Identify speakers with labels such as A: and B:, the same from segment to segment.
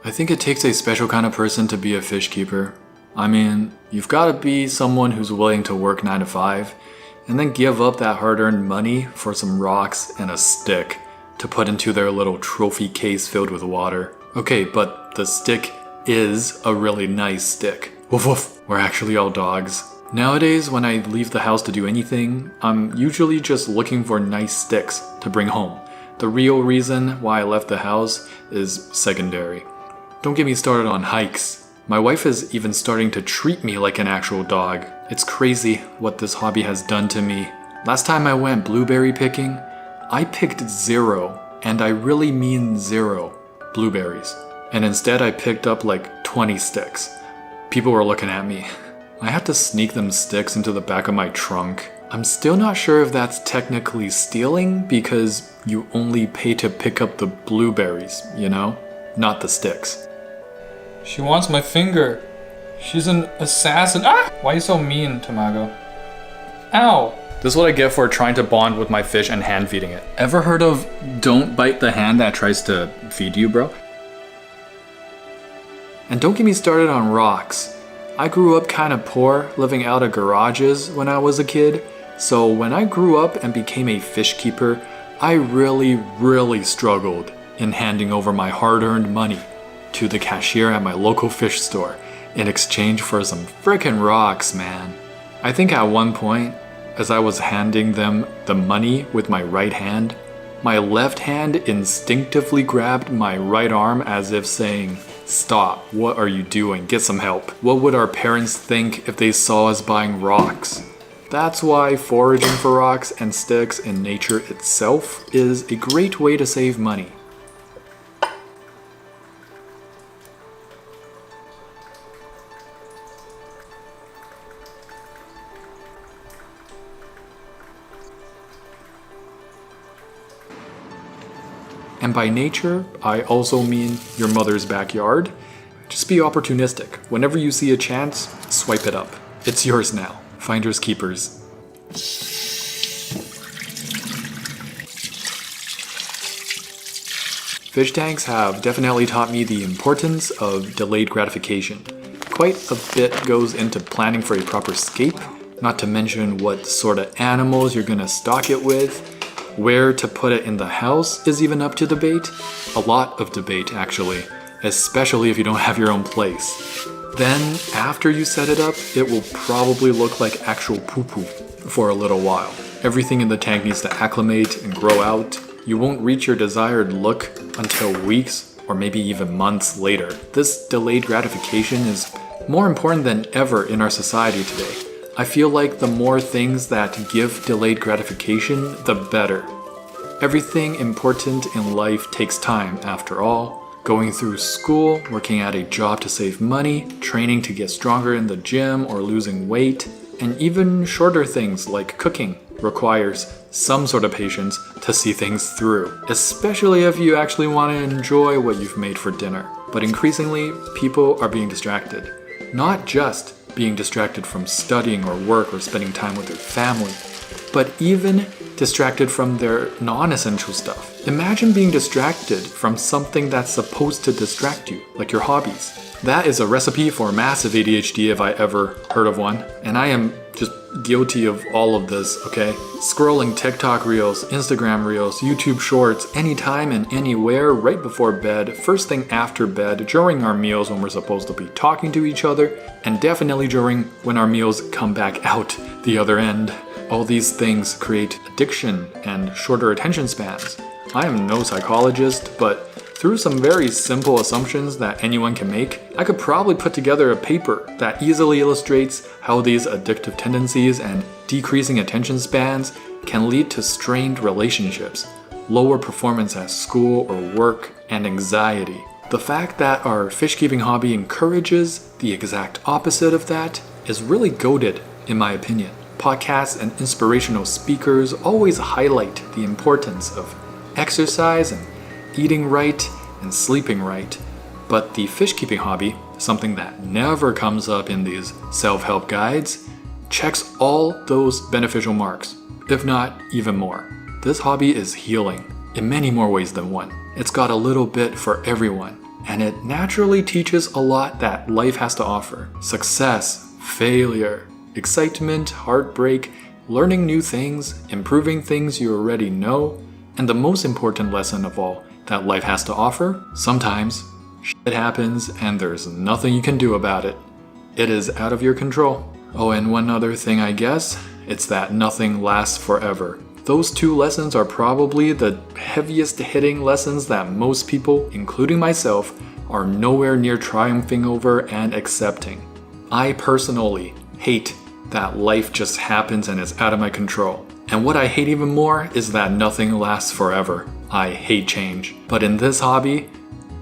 A: I think it takes a special kind of person to be a fish keeper. I mean, you've got to be someone who's willing to work 9 to 5 and then give up that hard-earned money for some rocks and a stick to put into their little trophy case filled with water. Okay, but the stick is a really nice stick. Woof woof, we're actually all dogs. Nowadays, when I leave the house to do anything, I'm usually just looking for nice sticks to bring home. The real reason why I left the house is secondary. Don't get me started on hikes. My wife is even starting to treat me like an actual dog. It's crazy what this hobby has done to me. Last time I went blueberry picking, I picked 0, and I really mean 0, blueberries. And instead I picked up like 20 sticks. People were looking at me. I had to sneak them sticks into the back of my trunk. I'm still not sure if that's technically stealing because you only pay to pick up the blueberries, you know? Not the sticks.
B: She wants my finger. She's an assassin. Ah! Why are you so mean, Tamago? Ow!
A: This is what I get for trying to bond with my fish and hand feeding it. Ever heard of don't bite the hand that tries to feed you, bro? And don't get me started on rocks. I grew up kind of poor, living out of garages when I was a kid. So when I grew up and became a fish keeper, I really struggled in handing over my hard-earned money to the cashier at my local fish store in exchange for some frickin' rocks, man. I think at one point, as I was handing them the money with my right hand, my left hand instinctively grabbed my right arm as if saying, "Stop, what are you doing? Get some help." What would our parents think if they saw us buying rocks? That's why foraging for rocks and sticks in nature itself is a great way to save money. And by nature, I also mean your mother's backyard. Just be opportunistic. Whenever you see a chance, swipe it up. It's yours now. Finders keepers. Fish tanks have definitely taught me the importance of delayed gratification. Quite a bit goes into planning for a proper scape, not to mention what sort of animals you're gonna stock it with. Where to put it in the house is even up to debate. A lot of debate, actually, especially if you don't have your own place. Then, after you set it up, it will probably look like actual poo-poo for a little while. Everything in the tank needs to acclimate and grow out. You won't reach your desired look until weeks or maybe even months later. This delayed gratification is more important than ever in our society today. I feel like the more things that give delayed gratification, the better. Everything important in life takes time, after all. Going through school, working at a job to save money, training to get stronger in the gym or losing weight, and even shorter things like cooking requires some sort of patience to see things through, especially if you actually want to enjoy what you've made for dinner. But increasingly, people are being distracted. Not just being distracted from studying or work or spending time with their family, but even distracted from their non-essential stuff. Imagine being distracted from something that's supposed to distract you, like your hobbies. That is a recipe for massive ADHD if I ever heard of one, and I am just guilty of all of this, okay? Scrolling TikTok reels, Instagram reels, YouTube shorts, anytime and anywhere, right before bed, first thing after bed, during our meals when we're supposed to be talking to each other, and definitely during when our meals come back out the other end. All these things create addiction and shorter attention spans. I am no psychologist, but through some very simple assumptions that anyone can make, I could probably put together a paper that easily illustrates how these addictive tendencies and decreasing attention spans can lead to strained relationships, lower performance at school or work, and anxiety. The fact that our fish keeping hobby encourages the exact opposite of that is really goated, in my opinion. Podcasts and inspirational speakers always highlight the importance of exercise and eating right and sleeping right. But the fish keeping hobby, something that never comes up in these self-help guides, checks all those beneficial marks, if not even more. This hobby is healing in many more ways than one. It's got a little bit for everyone, and it naturally teaches a lot that life has to offer. Success, failure, excitement, heartbreak, learning new things, improving things you already know, and the most important lesson of all that life has to offer, sometimes shit happens and there's nothing you can do about it. It is out of your control. Oh, and one other thing I guess, it's that nothing lasts forever. Those two lessons are probably the heaviest hitting lessons that most people, including myself, are nowhere near triumphing over and accepting. I personally hate that life just happens and is out of my control. And what I hate even more is that nothing lasts forever. I hate change. But in this hobby,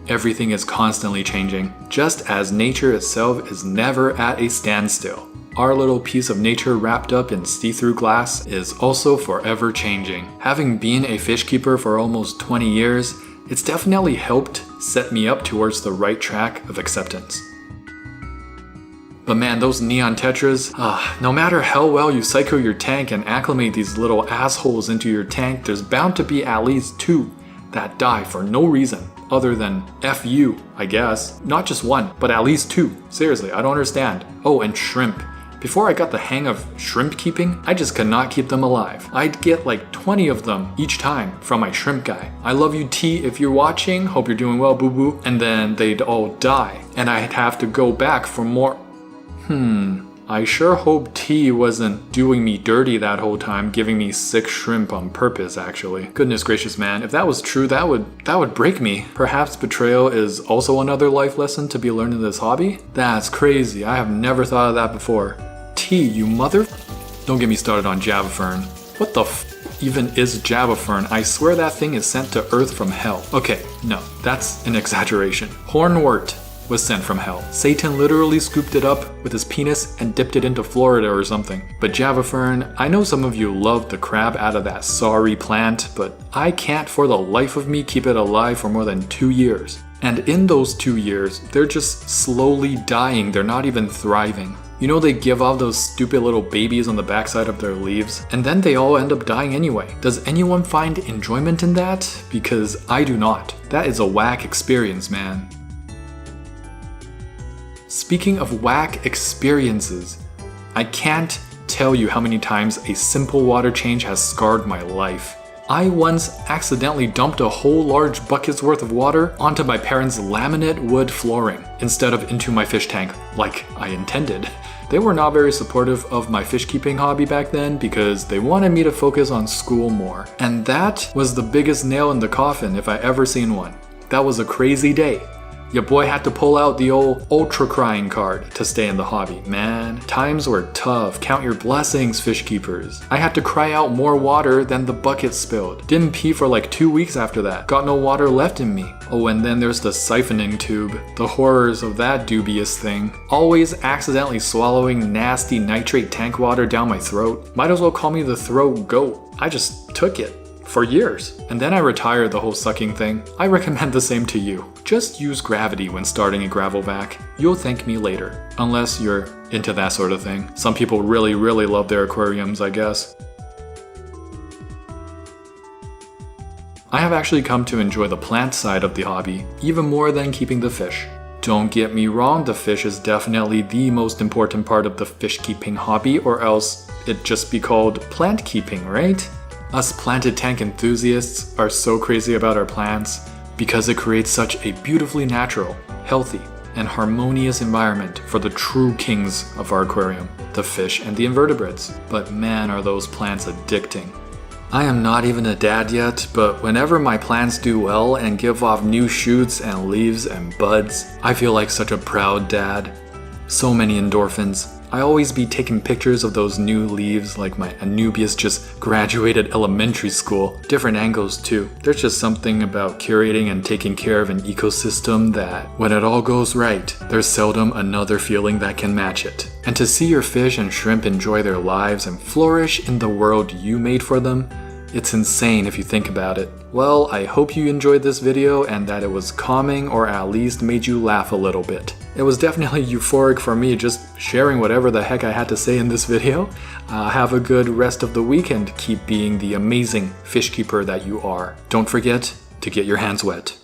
A: everything is constantly changing, just as nature itself is never at a standstill. Our little piece of nature wrapped up in see-through glass is also forever changing. Having been a fish keeper for almost 20 years, it's definitely helped set me up towards the right track of acceptance. But man, those neon tetras, no matter how well you cycle your tank and acclimate these little assholes into your tank, there's bound to be at least 2 that die for no reason other than F you, I guess. Not just 1, but at least 2. Seriously, I don't understand. Oh, and shrimp. Before I got the hang of shrimp keeping, I just could not keep them alive. I'd get like 20 of them each time from my shrimp guy. I love you, T, if you're watching. Hope you're doing well, boo-boo. And then they'd all die, and I'd have to go back for more. I sure hope T wasn't doing me dirty that whole time, giving me 6 shrimp on purpose, actually. Goodness gracious, man. If that was true, that would break me. Perhaps betrayal is also another life lesson to be learned in this hobby? That's crazy. I have never thought of that before. T, you mother... Don't get me started on Java Fern. What the even is Java Fern? I swear that thing is sent to Earth from hell. Okay, no, that's an exaggeration. Hornwort was sent from hell. Satan literally scooped it up with his penis and dipped it into Florida or something. But Java Fern, I know some of you love the crap out of that sorry plant, but I can't for the life of me keep it alive for more than 2 years. And in those 2 years, they're just slowly dying. They're not even thriving. You know, they give off those stupid little babies on the backside of their leaves, and then they all end up dying anyway. Does anyone find enjoyment in that? Because I do not. That is a whack experience, man. Speaking of whack experiences, I can't tell you how many times a simple water change has scarred my life. I once accidentally dumped a whole large bucket's worth of water onto my parents' laminate wood flooring instead of into my fish tank like I intended. They were not very supportive of my fish keeping hobby back then because they wanted me to focus on school more. And that was the biggest nail in the coffin if I ever seen one. That was a crazy day. Your boy had to pull out the old ultra crying card to stay in the hobby. Man, times were tough. Count your blessings, fish keepers. I had to cry out more water than the bucket spilled. Didn't pee for like 2 weeks after that. Got no water left in me. Oh, and then there's the siphoning tube. The horrors of that dubious thing. Always accidentally swallowing nasty nitrate tank water down my throat. Might as well call me the throat goat. I just took it. For years. And then I retired the whole sucking thing. I recommend the same to you. Just use gravity when starting a gravel vac. You'll thank me later. Unless you're into that sort of thing. Some people really love their aquariums, I guess. I have actually come to enjoy the plant side of the hobby, even more than keeping the fish. Don't get me wrong, the fish is definitely the most important part of the fish keeping hobby, or else it'd just be called plant keeping, right? Us planted tank enthusiasts are so crazy about our plants because it creates such a beautifully natural, healthy, and harmonious environment for the true kings of our aquarium, the fish and the invertebrates. But man, are those plants addicting. I am not even a dad yet, but whenever my plants do well and give off new shoots and leaves and buds, I feel like such a proud dad. So many endorphins. I always be taking pictures of those new leaves like my Anubias just graduated elementary school. Different angles too. There's just something about curating and taking care of an ecosystem that, when it all goes right, there's seldom another feeling that can match it. And to see your fish and shrimp enjoy their lives and flourish in the world you made for them, it's insane if you think about it. Well, I hope you enjoyed this video and that it was calming or at least made you laugh a little bit. It was definitely euphoric for me just sharing whatever the heck I had to say in this video. Have a good rest of the week and keep being the amazing fish keeper that you are. Don't forget to get your hands wet.